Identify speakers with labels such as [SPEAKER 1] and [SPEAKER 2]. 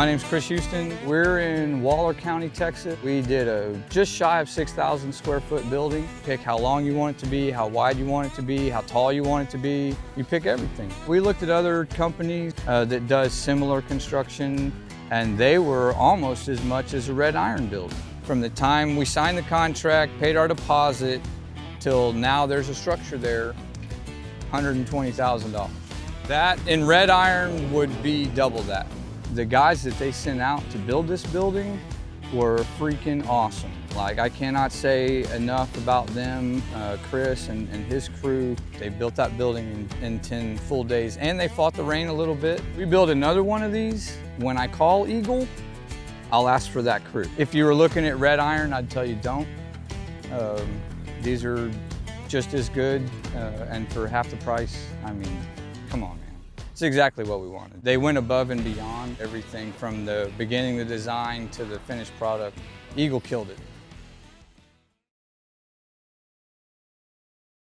[SPEAKER 1] My name's Chris Houston. We're in Waller County, Texas. We did a just shy of 6,000 square foot building. Pick how long you want it to be, how wide you want it to be, how tall you want it to be. You pick everything. We looked at other companies that does similar construction, and they were almost as much as a red iron building. From the time we signed the contract, paid our deposit, till now there's a structure there, $120,000. That in red iron would be double that. The guys that they sent out to build this building were freaking awesome. Like, I cannot say enough about them. Chris and his crew, they built that building in 10 full days, and they fought the rain a little bit. We build another one of these. When I call Eagle, I'll ask for that crew. If you were looking at red iron, I'd tell you don't. These are just as good, and for half the price. I mean, come on, man. It's exactly what we wanted. They went above and beyond everything from the beginning, the design, to the finished product. Eagle killed it.